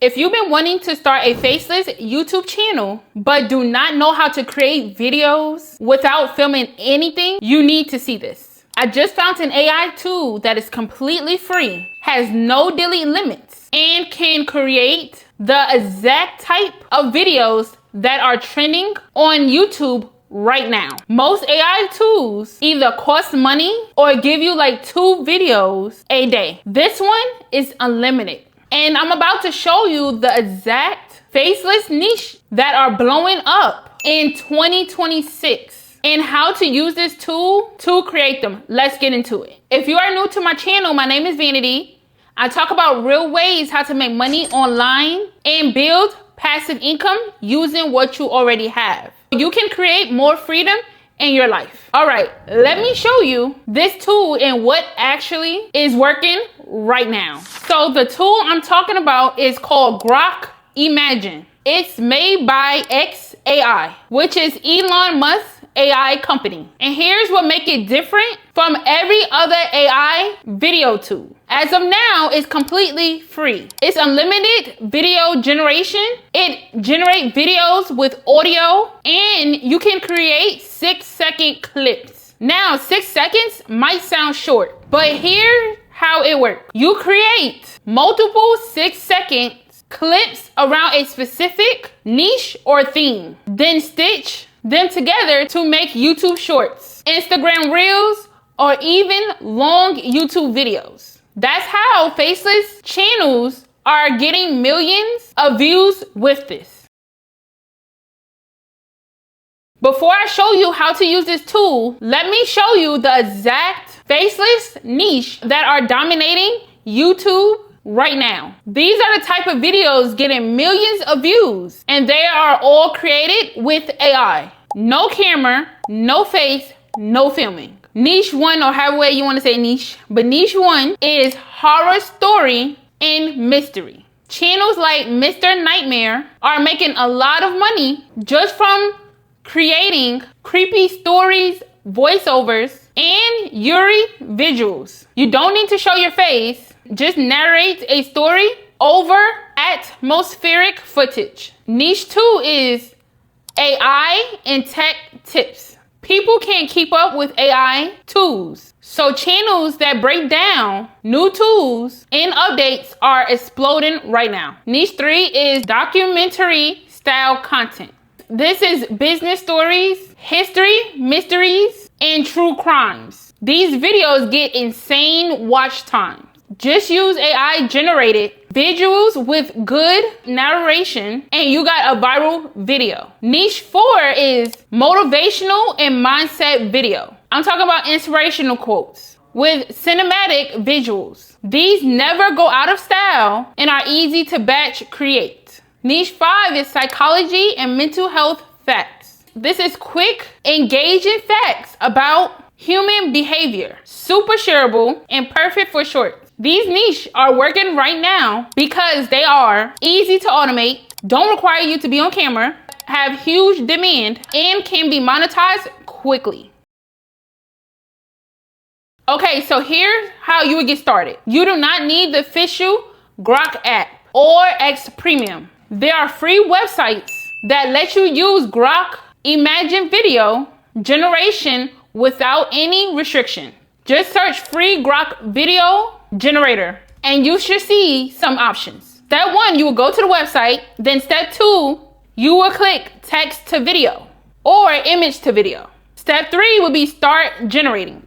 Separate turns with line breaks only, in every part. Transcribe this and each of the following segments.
If you've been wanting to start a faceless YouTube channel, but do not know how to create videos without filming anything, you need to see this. I just found an AI tool that is completely free, has no delete limits, and can create the exact type of videos that are trending on YouTube right now. Most AI tools either cost money or give you like 2 videos a day. This one is unlimited. And I'm about to show you the exact faceless niche that are blowing up in 2026 and how to use this tool to create them. Let's get into it. If you are new to my channel, my name is Vanity. I talk about real ways how to make money online and build passive income using what you already have. You can create more freedom in your life. All right, let me show you this tool and what actually is working right now. So the tool I'm talking about is called Grok AI. It's made by Grok AI, which is Elon Musk's AI company. And here's what makes it different from every other AI video tool. As of now, it's completely free. It's unlimited video generation. It generates videos with audio, and you can create 6-second clips. Now, 6 seconds might sound short, but here's how it works. You create multiple 6-second clips around a specific niche or theme, then stitch them together to make YouTube shorts, Instagram reels, or even long YouTube videos. That's how faceless channels are getting millions of views with this. Before I show you how to use this tool, let me show you the exact faceless niche that are dominating YouTube right now. These are the type of videos getting millions of views, and they are all created with AI. No camera, no face, no filming. Niche 1, or however way you want to say niche, but niche 1 is horror story and mystery. Channels like Mr. Nightmare are making a lot of money just from creating creepy stories, voiceovers, and eerie visuals. You don't need to show your face, just narrate a story over atmospheric footage. Niche 2 is AI and tech tips. People can't keep up with AI tools, so channels that break down new tools and updates are exploding right now. Niche 3 is documentary style content. This is business stories, history, mysteries, and true crimes. These videos get insane watch time. Just use AI generated visuals with good narration and you got a viral video. Niche 4 is motivational and mindset video. I'm talking about inspirational quotes with cinematic visuals. These never go out of style and are easy to batch create. Niche 5 is psychology and mental health facts. This is quick, engaging facts about human behavior, super shareable and perfect for shorts. These niches are working right now because they are easy to automate, don't require you to be on camera, have huge demand, and can be monetized quickly. Okay, so here's how you would get started. You do not need the official Grok app or X Premium. There are free websites that let you use Grok AI video generation without any restriction. Just search free Grok video generator and you should see some options. Step 1, you will go to the website. Then step 2, you will click text to video or image to video. Step 3 will be start generating.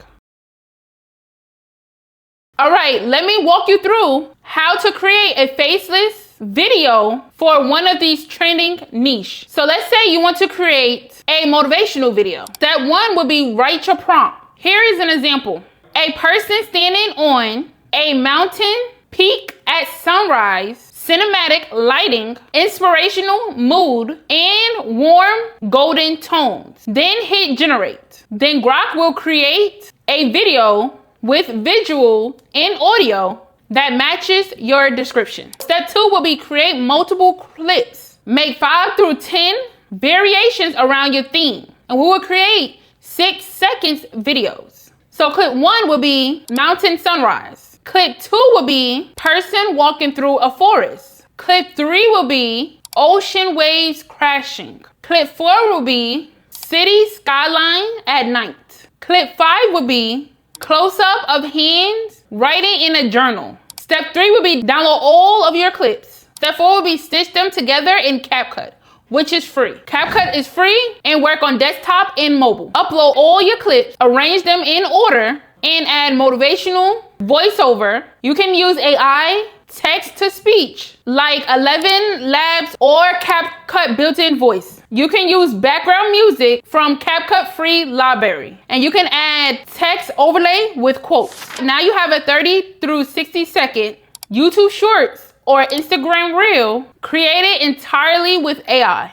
All right, let me walk you through how to create a faceless video for one of these trending niche. So let's say you want to create a motivational video. Step 1 will be write your prompt. Here is an example. A person standing on a mountain peak at sunrise, cinematic lighting, inspirational mood, and warm golden tones. Then hit generate. Then Grok will create a video with visual and audio that matches your description. Step 2 will be create multiple clips. Make 5 through 10 variations around your theme. And we will create 6 seconds videos. So clip 1 will be mountain sunrise. Clip 2 will be person walking through a forest. Clip 3 will be ocean waves crashing. Clip 4 will be city skyline at night. Clip 5 will be close-up of hands writing in a journal. Step 3 will be download all of your clips. Step 4 will be stitch them together in CapCut, which is free. CapCut is free and work on desktop and mobile. Upload all your clips, arrange them in order, and add motivational voiceover. You can use AI, text to speech, like 11 Labs or CapCut built-in voice. You can use background music from CapCut free library. And you can add text overlay with quotes. Now you have a 30 through 60 second YouTube Shorts or Instagram Reel created entirely with AI.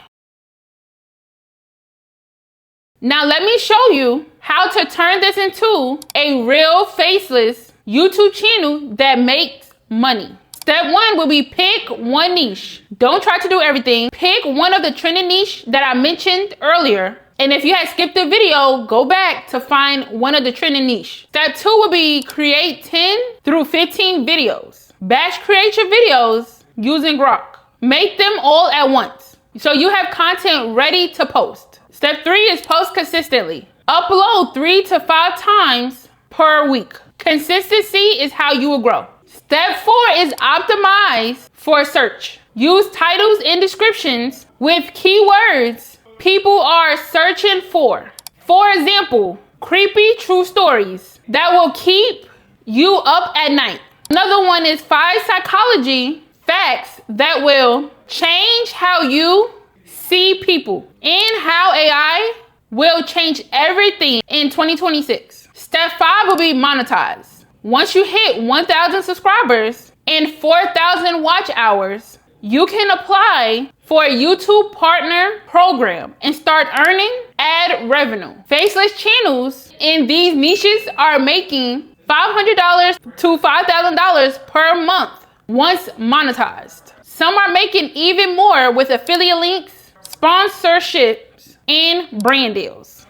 Now let me show you how to turn this into a real faceless YouTube channel that makes money. Step 1 will be pick one niche. Don't try to do everything. Pick one of the trending niche that I mentioned earlier. And if you had skipped the video, go back to find one of the trending niche. Step 2 will be create 10 through 15 videos. Batch create your videos using Grok. Make them all at once, so you have content ready to post. Step 3 is post consistently. Upload 3 to 5 times per week. Consistency is how you will grow. Step 4 is optimize for search. Use titles and descriptions with keywords people are searching for. For example, creepy true stories that will keep you up at night. Another one is 5 psychology facts that will change how you see people and how AI will change everything in 2026. Step 5 will be monetize. Once you hit 1,000 subscribers and 4,000 watch hours, you can apply for a YouTube partner program and start earning ad revenue. Faceless channels in these niches are making $500 to $5,000 per month once monetized. Some are making even more with affiliate links, sponsorships, and brand deals.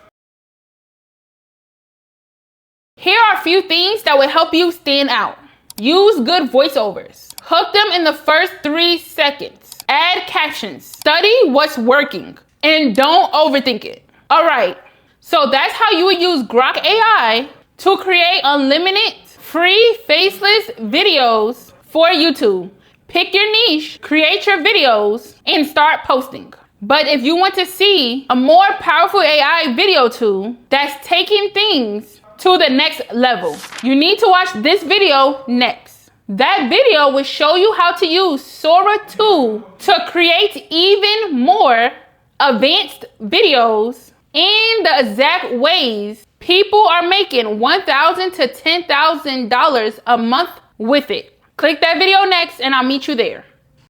Here are a few things that will help you stand out. Use good voiceovers. Hook them in the first 3 seconds. Add captions. Study what's working and don't overthink it. All right, so that's how you would use Grok AI to create unlimited free faceless videos for YouTube. Pick your niche, create your videos, and start posting. But if you want to see a more powerful AI video tool that's taking things to the next level, you need to watch this video next. That video will show you how to use Sora 2 to create even more advanced videos in the exact ways people are making $1,000 to $10,000 a month with it. Click that video next and I'll meet you there.